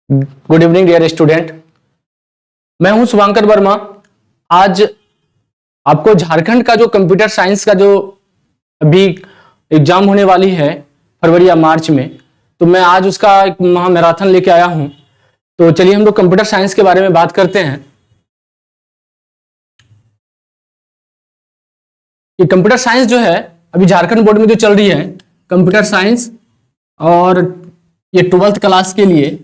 Good evening dear student. मैं हूं शुभांकर वर्मा। आज आपको झारखंड का जो कंप्यूटर साइंस का जो अभी एग्जाम होने वाली है फरवरी या मार्च में, तो मैं आज उसका एक महा मैराथन लेके आया हूं। तो चलिए हम लोग कंप्यूटर साइंस के बारे में बात करते हैं कि कंप्यूटर साइंस जो है अभी झारखंड बोर्ड में जो चल रही है कंप्यूटर साइंस, और ये 12th क्लास के लिए,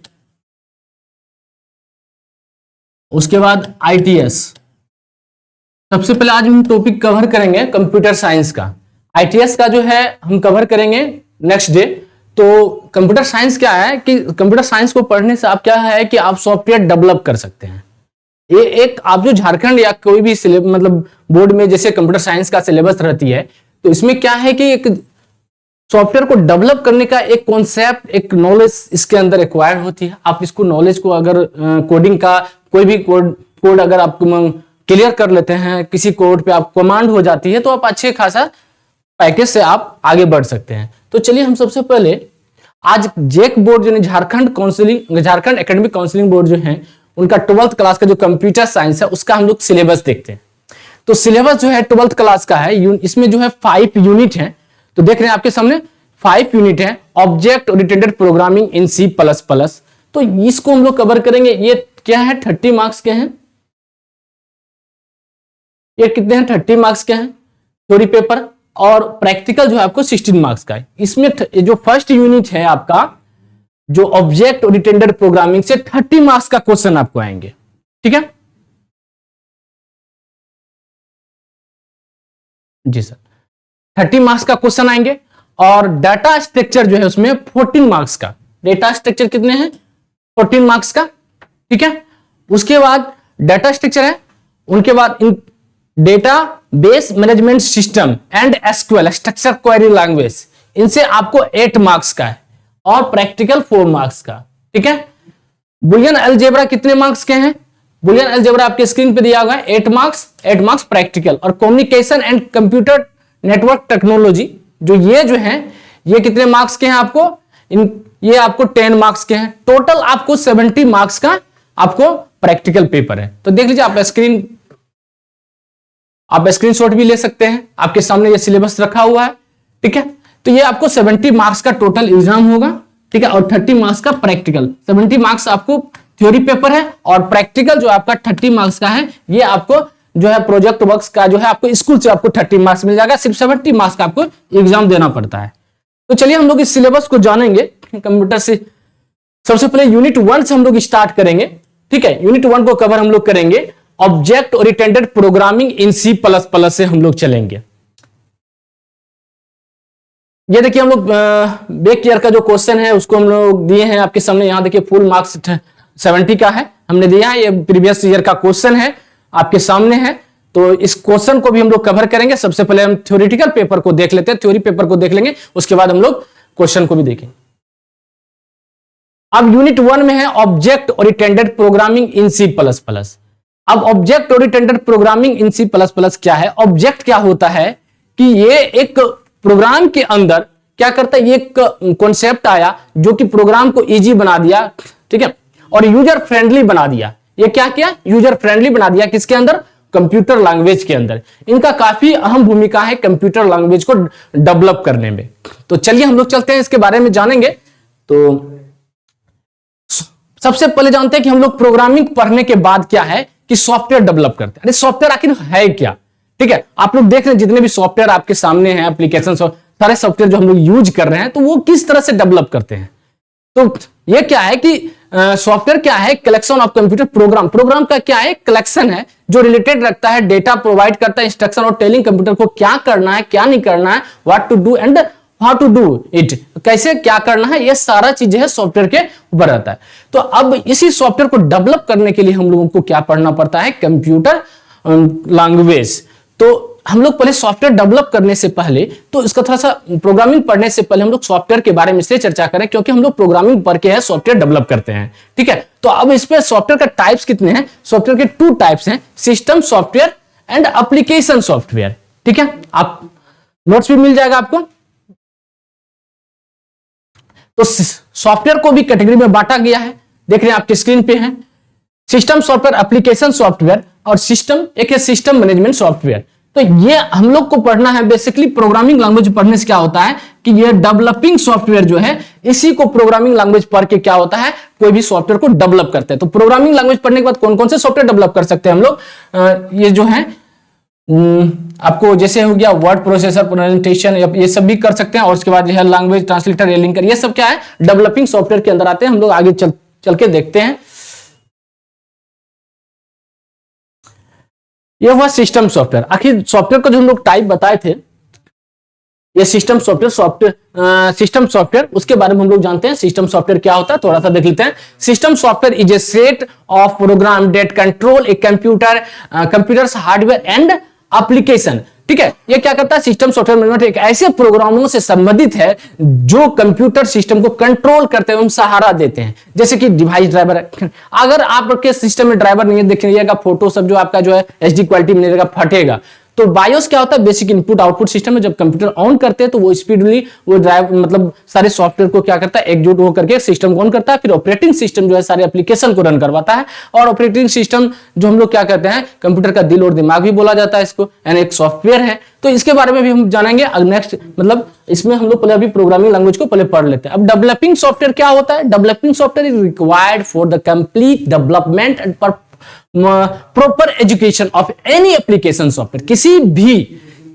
उसके बाद ITS। सबसे पहले आज हम टॉपिक कवर करेंगे कंप्यूटर साइंस का। ITS का जो है हम कवर करेंगे नेक्स्ट डे। तो कंप्यूटर साइंस क्या है कि कंप्यूटर साइंस को पढ़ने से आप क्या है कि आप सॉफ्टवेयर डेवलप कर सकते हैं। ये एक आप जो झारखंड या कोई भी मतलब बोर्ड में जैसे कंप्यूटर साइंस का सिलेबस रहती है, तो इसमें क्या है कि एक सॉफ्टवेयर को डेवलप करने का एक कॉन्सेप्ट, एक नॉलेज इसके अंदर एक्वायर होती है। आप इसको नॉलेज को अगर कोडिंग का कोई भी कोड अगर आप क्लियर कर लेते हैं, किसी कोड पे आप कमांड हो जाती है, तो आप अच्छे खासा पैकेज से आप आगे बढ़ सकते हैं। तो चलिए हम सबसे पहले आज जेक बोर्ड जो Jharkhand counselling, Jharkhand academic counselling board जो है, उनका 12th क्लास का जो कंप्यूटर साइंस है उसका हम लोग सिलेबस देखते हैं। तो सिलेबस जो है 12th क्लास का है, इसमें जो है 5 यूनिट है। तो देख रहे हैं आपके सामने 5 यूनिट है। Object oriented programming in C++। तो इसको हम लोग कवर करेंगे। ये क्या है, 30 मार्क्स के हैं। ये कितने हैं, 30 मार्क्स के हैं थ्योरी पेपर, और प्रैक्टिकल जो है आपको 16 मार्क्स का है। इसमें जो फर्स्ट यूनिट है आपका जो ऑब्जेक्ट ओरिएंटेड प्रोग्रामिंग से 30 मार्क्स का क्वेश्चन आपको आएंगे। ठीक है जी सर, 30 मार्क्स का क्वेश्चन आएंगे। और डाटा स्ट्रक्चर जो है उसमें 14 मार्क्स का। डाटा स्ट्रक्चर कितने हैं, 14 मार्क्स का। ठीक है, उसके बाद डाटा स्ट्रक्चर है, उनके बाद data base management system and SQL structure query language, इनसे आपको 8 मार्क्स का है, और प्रैक्टिकल 4 मार्क्स का। ठीक है, बुलियन अलजेब्रा कितने मार्क्स के हैं, बुलियन अलजेब्रा आपके स्क्रीन पे दिया हुआ है, 8 मार्क्स प्रैक्टिकल। और communication and computer network technology जो है ये कितने मार्क्स के हैं आपको, ये आपको 10 मार्क्स के हैं। टोटल आपको 70 मार्क्स का आपको प्रैक्टिकल पेपर है। तो देख लीजिए, आप स्क्रीनशॉट भी ले सकते हैं, आपके सामने ये सिलेबस रखा हुआ है। ठीक है, तो ये आपको 70 मार्क्स का टोटल एग्जाम होगा। ठीक है, और 30 मार्क्स का प्रैक्टिकल। 70 मार्क्स आपको थ्योरी पेपर है, और प्रैक्टिकल जो आपका 30 मार्क्स का है, ये आपको जो है प्रोजेक्ट वर्क्स का जो है आपको स्कूल से आपको 30 मार्क्स मिल जाएगा। सिर्फ 70 मार्क्स का आपको एग्जाम देना पड़ता है। तो चलिए हम लोग इस सिलेबस को जानेंगे कंप्यूटर से। सबसे पहले यूनिट 1 से हम लोग स्टार्ट करेंगे। ठीक है, यूनिट 1 को कवर हम लोग करेंगे। Object oriented programming in C++ से हम लोग चलेंगे। ये देखिए, हम लोग बैक ईयर का जो क्वेश्चन है उसको हम लोग दिए हैं आपके सामने। यहां देखिए फुल मार्क्स 70 का है, हमने दिया है। ये प्रीवियस ईयर का क्वेश्चन है, आपके सामने है। तो इस क्वेश्चन को भी हम लोग कवर करेंगे। सबसे पहले हम थ्योरेटिकल पेपर को देख लेते हैं, थ्योरी पेपर को देख लेंगे, उसके बाद हम लोग क्वेश्चन को भी देखेंगे। अब यूनिट 1 में है object oriented programming in C++। अब object oriented programming in C++ क्या है, ऑब्जेक्ट क्या होता है कि ये एक प्रोग्राम के अंदर क्या करता है, ये एक कॉन्सेप्ट आया जो कि प्रोग्राम को इजी बना दिया। ठीक है, और यूजर फ्रेंडली बना दिया। ये क्या किया, यूजर फ्रेंडली बना दिया। किसके अंदर, कंप्यूटर लैंग्वेज के अंदर। इनका काफी अहम भूमिका है कंप्यूटर लैंग्वेज को डेवलप करने में। तो चलिए हम लोग चलते हैं, इसके बारे में जानेंगे। तो सबसे पहले जानते हैं कि हम लोग प्रोग्रामिंग पढ़ने के बाद क्या है कि सॉफ्टवेयर डेवलप करते हैं। अरे सॉफ्टवेयर आखिर है क्या। ठीक है, आप लोग देख रहे हैं जितने भी सॉफ्टवेयर आपके सामने हैं, एप्लीकेशन, सारे सॉफ्टवेयर जो हम लोग यूज कर रहे हैं, तो वो किस तरह से डेवलप करते हैं। तो ये क्या है कि सॉफ्टवेयर क्या है, collection of computer program. Program का क्या है, कलेक्शन है जो रिलेटेड रखता है, डेटा प्रोवाइड करता है, इंस्ट्रक्शन और टेलिंग कंप्यूटर को क्या करना है, क्या नहीं करना है, what to do and how to do it, कैसे क्या करना है, ये सारा चीजें है सॉफ्टवेयर के ऊपर रहता है। तो अब इसी सॉफ्टवेयर को डेवलप करने के लिए हम लोगों को क्या पढ़ना पड़ता है, कंप्यूटर लैंग्वेज। तो हम लोग पहले सॉफ्टवेयर डेवलप करने से पहले, तो इसका थोड़ा सा प्रोग्रामिंग पढ़ने से पहले हम लोग सॉफ्टवेयर के बारे में इसलिए चर्चा करें क्योंकि हम लोग प्रोग्रामिंग पढ़ के है सॉफ्टवेयर डेवलप करते हैं। ठीक है, तो अब इस पे सॉफ्टवेयर का टाइप्स कितने हैं, सॉफ्टवेयर के 2 टाइप्स हैं, system software and application software. ठीक है, आप नोट्स भी मिल जाएगा आपको। तो सॉफ्टवेयर को भी कैटेगरी में बांटा गया है। देख रहे हैं आपकी स्क्रीन पे है, सिस्टम सॉफ्टवेयर, एप्लीकेशन सॉफ्टवेयर और सिस्टम, एक है सिस्टम मैनेजमेंट सॉफ्टवेयर। तो ये हम लोग को पढ़ना है। बेसिकली प्रोग्रामिंग लैंग्वेज पढ़ने से क्या होता है कि ये डेवलपिंग सॉफ्टवेयर जो है, इसी को प्रोग्रामिंग लैंग्वेज पढ़ के क्या होता है, कोई भी सॉफ्टवेयर को डेवलप करते हैं। तो प्रोग्रामिंग लैंग्वेज पढ़ने के बाद कौन कौन से सॉफ्टवेयर डेवलप कर सकते हैं हम लोग, ये जो है आपको जैसे हो गया वर्ड प्रोसेसर, प्रेजेंटेशन, ये सब भी कर सकते हैं। और उसके बाद जो है लैंग्वेज ट्रांसलेटर, लिंकर, ये सब क्या है, डेवलपिंग सॉफ्टवेयर के अंदर आते हैं। हम लोग आगे चल के देखते हैं। ये हुआ सिस्टम सॉफ्टवेयर। आखिर सॉफ्टवेयर को जो हम लोग टाइप बताए थे, ये सिस्टम सॉफ्टवेयर, उसके बारे में हम लोग जानते हैं। सिस्टम सॉफ्टवेयर क्या होता है थोड़ा सा देख लेते हैं। System software is a set of program that control a computers hardware and application. ठीक है, ये क्या करता है, सिस्टम सॉफ्टवेयर मैनेजमेंट एक ऐसे प्रोग्रामों से संबंधित है जो कंप्यूटर सिस्टम को कंट्रोल करते हैं, सहारा देते हैं। जैसे कि डिवाइस ड्राइवर, अगर आपके सिस्टम में ड्राइवर नहीं है, देखिएगा फोटो सब जो आपका जो है एचडी क्वालिटी में रहेगा, फटेगा। तो बायोस क्या होता है, बेसिक इनपुट आउटपुट सिस्टम है। जब कंप्यूटर ऑन करते हैं तो वो स्पीडली वो ड्राइव मतलब सारे सॉफ्टवेयर को क्या करता है, एकजुट होकर के सिस्टम को ऑन करता है। फिर ऑपरेटिंग सिस्टम जो है सारे एप्लीकेशन को रन करवाता है। और ऑपरेटिंग सिस्टम जो हम लोग क्या करते हैं, कंप्यूटर का दिल और दिमाग भी बोला जाता है इसको, यानी एक सॉफ्टवेयर है। तो इसके बारे में भी हम जानेंगे नेक्स्ट, मतलब इसमें हम लोग पहले अभी प्रोग्रामिंग लैंग्वेज को पहले पढ़ लेते हैं। अब डेवलपिंग सॉफ्टवेयर क्या होता है, developing software is required for the complete development and proper education of any application software.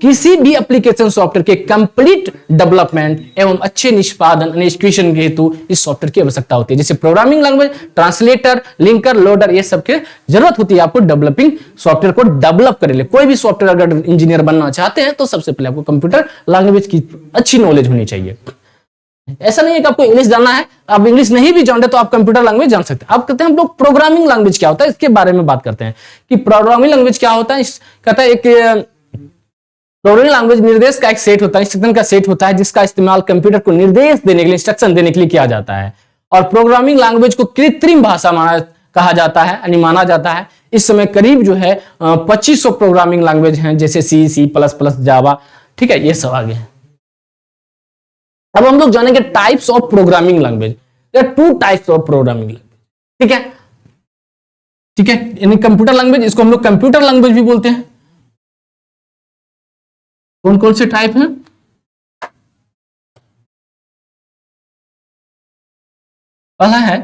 किसी भी एप्लीकेशन सॉफ्टवेयर के कंप्लीट डेवलपमेंट एवं अच्छे निष्पादन एग्जीक्यूशन के हेतु इस सॉफ्टवेयर की आवश्यकता होती है। जैसे programming language, translator, linker, loader, ये सब के जरूरत होती है आपको डेवलपिंग सॉफ्टवेयर को डेवलप करने के लिए। कोई भी सॉफ्टवेयर अगर इंजीनियर बनना चाहते हैं तो सबसे पहले आपको कंप्यूटर लैंग्वेज की अच्छी नॉलेज होनी चाहिए। ऐसा नहीं है कि आपको इंग्लिश जानना है, आप इंग्लिश नहीं भी जानते तो आप कंप्यूटर लैंग्वेज जान सकते हैं। अब कहते हैं हम लोग प्रोग्रामिंग लैंग्वेज क्या होता है, इसके बारे में बात करते हैं कि प्रोग्रामिंग लैंग्वेज क्या होता है। कहता है एक प्रोग्रामिंग लैंग्वेज निर्देश का एक सेट होता है, इंस्ट्रक्शन का सेट होता है, जिसका इस्तेमाल कंप्यूटर को निर्देश देने के लिए, इंस्ट्रक्शन देने के लिए किया जाता है। और प्रोग्रामिंग लैंग्वेज को कृत्रिम भाषा कहा जाता है, यानी माना जाता है। इस समय करीब जो है 2500 प्रोग्रामिंग लैंग्वेज हैं, जैसे C++, जावा, ठीक है, ये सब आगे हैं। अब हम लोग जानेंगे types of programming language. There are 2 types of programming language. ठीक है, यानी कंप्यूटर लैंग्वेज, इसको हम लोग कंप्यूटर लैंग्वेज भी बोलते हैं। कौन कौन से टाइप हैं, पहला है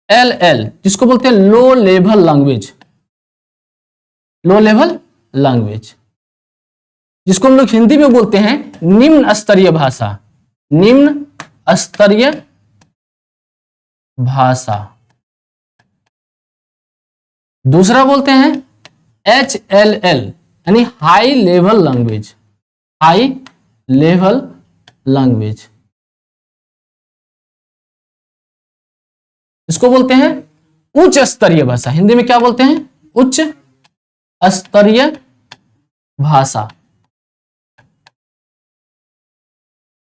LL, जिसको बोलते हैं low level language, low level language, जिसको हम लोग हिंदी में बोलते हैं निम्न स्तरीय भाषा, निम्न स्तरीय भाषा। दूसरा बोलते हैं HLL, यानी high level language, high level language, इसको बोलते हैं उच्च स्तरीय भाषा। हिंदी में क्या बोलते हैं, उच्च स्तरीय भाषा,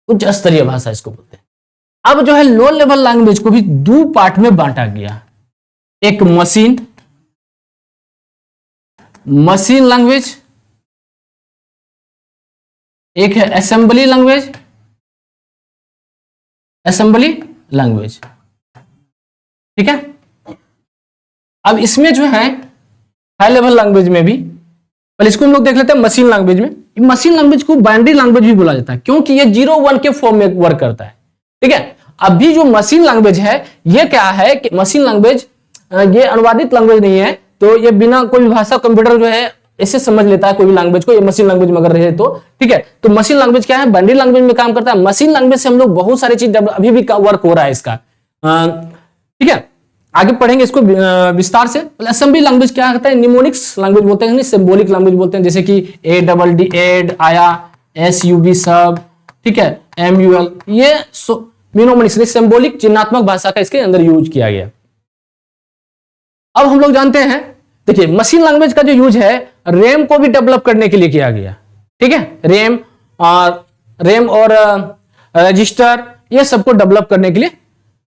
उच्च स्तरीय भाषा इसको बोलते हैं। अब जो है लो लेवल लैंग्वेज को भी 2 पार्ट में बांटा गया, एक मशीन लैंग्वेज, एक है असेंबली लैंग्वेज, असेंबली लैंग्वेज। ठीक है, अब इसमें जो है हाई लेवल लैंग्वेज में भी, पहले इसको हम लोग देख लेते हैं मशीन लैंग्वेज में। मशीन लैंग्वेज को बाइनरी लैंग्वेज भी बोला जाता है, क्योंकि ये 0-1 के फॉर्म में वर्क करता है। ठीक है, अभी जो मशीन लैंग्वेज है, ये क्या है कि मशीन लैंग्वेज ये अनुवादित लैंग्वेज नहीं है, तो ये बिना कोई भी भाषा कंप्यूटर जो है ऐसे समझ लेता है कोई भी लैंग्वेज को, ये मशीन लैंग्वेज में अगर रहे तो। ठीक है, तो मशीन लैंग्वेज क्या है, बाइनरी लैंग्वेज में काम करता है। मशीन लैंग्वेज से हम लोग बहुत सारी चीज अभी भी वर्क हो रहा है इसका। ठीक है, आगे पढ़ेंगे इसको विस्तार से। असेंबली लैंग्वेज क्या होता है, निमोनिक्स लैंग्वेज बोलते हैं, सिंबॉलिक लैंग्वेज बोलते हैं, जैसे कि ADD, एड, आया, SUB, सब, ठीक है, MUL, ये निमोनिक्स सिंबॉलिक चिन्हात्मक भाषा का इसके अंदर यूज किया गया। अब हम लोग जानते हैं, देखिए मशीन लैंग्वेज का जो यूज है रैम को भी डेवलप करने के लिए किया गया। ठीक है, रैम और रजिस्टर, ये सबको डेवलप करने के लिए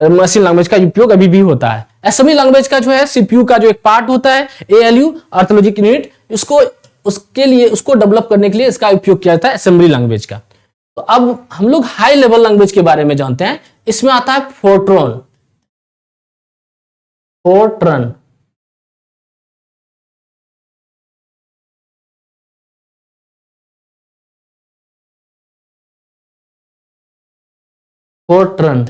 मशीन लैंग्वेज का उपयोग अभी भी होता है। असेंबली लैंग्वेज का जो है CPU का जो एक पार्ट होता है, ALU, अर्थलॉजिक यूनिट, उसको डेवलप करने के लिए इसका उपयोग किया जाता है असेंबली लैंग्वेज का। तो अब हम लोग हाई लेवल लैंग्वेज के बारे में जानते हैं। इसमें आता है Fortran, Fortran, Fortran,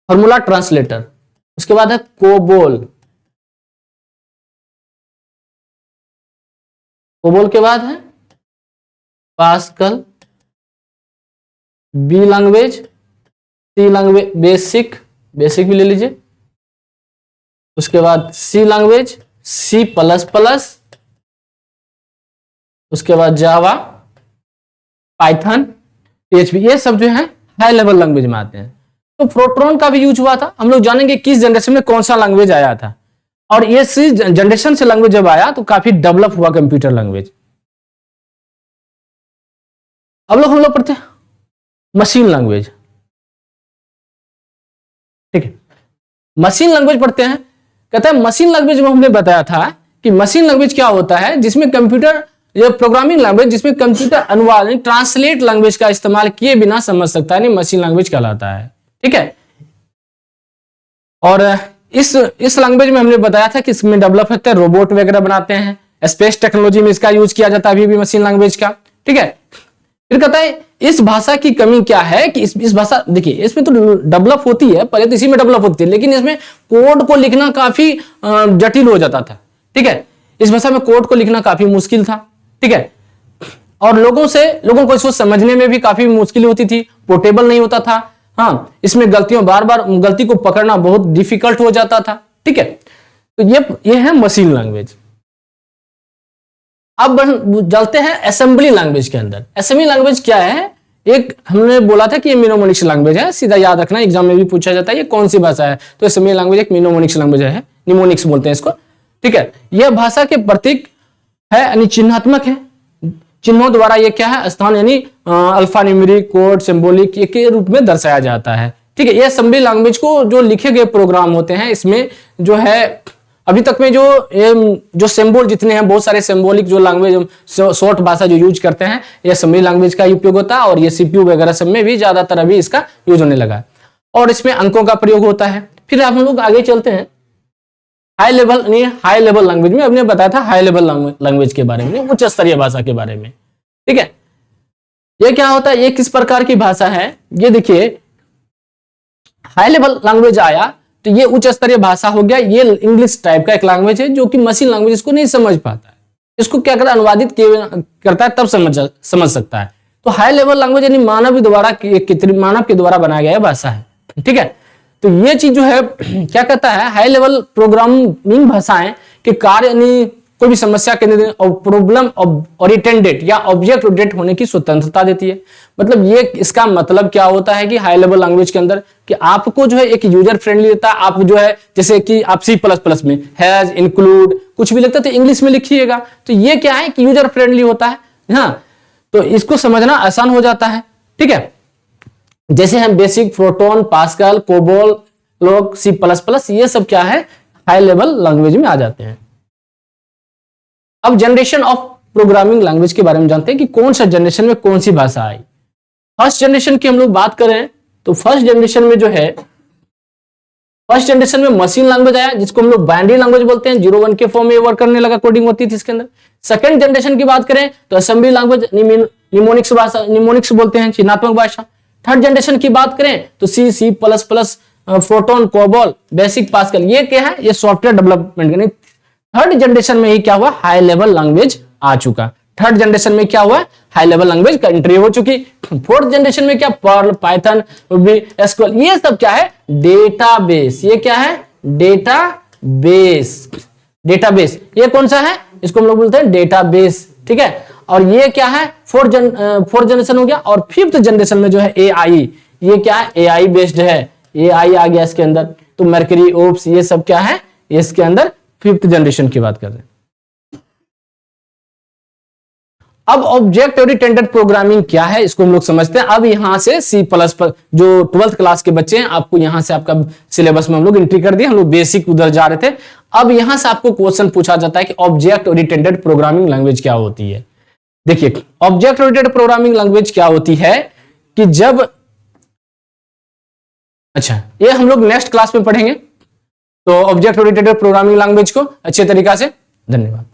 formula translator. उसके बाद है कोबोल, कोबोल के बाद है पास्कल, बी लैंग्वेज, सी लैंग्वेज बेसिक, बेसिक भी ले लीजिए। उसके बाद सी लैंग्वेज, सी प्लस प्लस, उसके बाद जावा, पाइथन, PHP, ये सब जो है हाई लेवल लैंग्वेज में आते हैं। तो फोर्ट्रॉन का भी यूज हुआ था। हम लोग जानेंगे किस जनरेशन में कौन सा लैंग्वेज आया था, और ये सी जनरेशन से लैंग्वेज जब आया तो काफी डेवलप हुआ कंप्यूटर लैंग्वेज। अब लोग हम लोग पढ़ते हैं मशीन लैंग्वेज, ठीक है। मशीन लैंग्वेज पढ़ते हैं। कहते हैं मशीन लैंग्वेज में हमने बताया था कि मशीन लैंग्वेज क्या होता है, जिसमें कंप्यूटर, ये प्रोग्रामिंग लैंग्वेज जिसमें कंप्यूटर अनुवाद ट्रांसलेट लैंग्वेज का इस्तेमाल किए बिना समझ सकता है, मशीन लैंग्वेज कहलाता है, ठीक है। और इस लैंग्वेज में हमने बताया था कि इसमें डेवलप होते हैं, रोबोट वगैरह बनाते हैं, स्पेस टेक्नोलॉजी में इसका यूज किया जाता है अभी भी मशीन लैंग्वेज का, ठीक है। फिर कहता है इस भाषा की कमी क्या है कि इस भाषा, देखिए इसमें तो डेवलप होती है, पहले तो इसी में डेवलप होती है, लेकिन इसमें कोड को लिखना काफी जटिल हो जाता था, ठीक है। इस भाषा में कोड को लिखना काफी मुश्किल था, ठीक है। और लोगों को इसको समझने में भी काफी मुश्किल होती थी, पोर्टेबल नहीं होता था। हाँ, इसमें गलतियों बार बार गलती को पकड़ना बहुत डिफिकल्ट हो जाता था, ठीक है। तो ये है मशीन लैंग्वेज। अब चलते हैं असेंबली लैंग्वेज के अंदर। असेंबली लैंग्वेज क्या है, एक हमने बोला था कि ये मिनोमोनिक्स लैंग्वेज है, सीधा याद रखना, एग्जाम में भी पूछा जाता है ये कौन सी भाषा है, तो असेंबली लैंग्वेज एक मिनोमोनिक्स लैंग्वेज है, निमोनिक्स बोलते हैं इसको, ठीक है। यह भाषा के प्रतीक है, यानी चिन्हात्मक है, चिन्हों द्वारा ये क्या है, स्थान यानी अल्फा न्यूमेरिक कोड सिंबॉलिक के रूप में दर्शाया जाता है, ठीक है। ये असेंबली लैंग्वेज को जो लिखे गए प्रोग्राम होते हैं, इसमें जो है अभी तक में जो सिंबल जितने हैं, बहुत सारे सिंबॉलिक जो लैंग्वेज शॉर्ट भाषा जो यूज करते हैं, ये असेंबली लैंग्वेज का उपयोग होता है, और ये CPU वगैरह सब में भी ज्यादातर अभी इसका यूज होने लगा है, और इसमें अंकों का प्रयोग होता है। फिर हम लोग आगे चलते हैं हाई लेवल लैंग्वेज में। हमने बताया था हाई लेवल लैंग्वेज के बारे में, उच्च स्तरीय भाषा के बारे में, ठीक है। ये क्या होता है, ये किस प्रकार की भाषा है, ये देखिए हाई लेवल लैंग्वेज आया तो ये उच्च स्तरीय भाषा हो गया। ये इंग्लिश टाइप का एक लैंग्वेज है जो कि मशीन लैंग्वेज इसको नहीं समझ पाता है, इसको क्या करता है, अनुवादित करता है तब समझ सकता है। तो हाई लेवल लैंग्वेज यानी मानव के द्वारा बनाया गया भाषा है, ठीक है। तो ये चीज जो है क्या कहता है, हाई लेवल प्रोग्रामिंग भाषाएं के कार्य यानी कोई भी समस्या के प्रॉब्लम ओरिएंटेड या ऑब्जेक्ट ओरिएंटेड होने की स्वतंत्रता देती है। मतलब ये इसका मतलब क्या होता है कि हाई लेवल लैंग्वेज के अंदर कि आपको जो है एक यूजर फ्रेंडली देता है। आप जो है जैसे कि आप C++ में हैज, इंक्लूड कुछ भी लगता है तो इंग्लिश में लिखिएगा, तो ये क्या है कि यूजर फ्रेंडली होता है, हाँ, तो इसको समझना आसान हो जाता है, ठीक है। जैसे हम बेसिक, फोर्ट्रॉन, पास्कल, कोबोल, लोग C++, ये सब क्या है, हाई लेवल लैंग्वेज में आ जाते हैं। अब जनरेशन ऑफ प्रोग्रामिंग लैंग्वेज के बारे में जानते हैं कि कौन सा जनरेशन में कौन सी भाषा आई। फर्स्ट जनरेशन की हम लोग बात करें तो फर्स्ट जनरेशन में जो है, फर्स्ट जनरेशन में मशीन लैंग्वेज आया जिसको हम लोग बाइनरी लैंग्वेज बोलते हैं, 0-1 के फॉर्म में वर्क करने लगा, कोडिंग होती थी इसके अंदर। सेकंड जनरेशन की बात करें तो असेंबली लैंग्वेज, निमोनिक्स भाषा, निमोनिक्स बोलते हैं, चिन्हात्मक भाषा। थर्ड जनरेशन की बात करें तो C++, Fortran, COBOL, basic, pascal, ये क्या है, ये सॉफ्टवेयर डेवलपमेंट का। थर्ड जनरेशन में ही क्या हुआ, हाई लेवल लैंग्वेज आ चुका। थर्ड जनरेशन में क्या हुआ, हाई लेवल लैंग्वेज का एंट्री हो चुकी। फोर्थ जनरेशन में क्या, पर्ल, पाइथन, SQL, ये सब क्या है, डेटाबेस। ये क्या है, डेटाबेस। डेटाबेस ये कौन सा है, इसको हम लोग बोलते हैं डेटाबेस, ठीक है। और ये क्या है, फोर्थ जनरेशन हो गया। और फिफ्थ जनरेशन में जो है AI, ये क्या है, AI बेस्ड है, AI आ गया इसके अंदर। तो मर्करी, ओप्स, ये सब क्या है, इसके अंदर फिफ्थ जनरेशन की बात कर रहे हैं। अब ऑब्जेक्ट ओरिएंटेड प्रोग्रामिंग क्या है, इसको हम लोग समझते हैं। अब यहां से C++, जो 12th क्लास के बच्चे हैं, आपको यहां से आपका सिलेबस में हम लोग एंट्री कर दिए, हम लोग बेसिक उधर जा रहे थे। अब यहां से आपको क्वेश्चन पूछा जाता है कि ऑब्जेक्ट ओरिएंटेड प्रोग्रामिंग लैंग्वेज क्या होती है। देखिए ऑब्जेक्ट ओरिएंटेड प्रोग्रामिंग लैंग्वेज क्या होती है कि जब अच्छा, ये हम लोग नेक्स्ट क्लास में पढ़ेंगे। तो ऑब्जेक्ट ओरिएंटेड प्रोग्रामिंग लैंग्वेज को अच्छे तरीका से। धन्यवाद।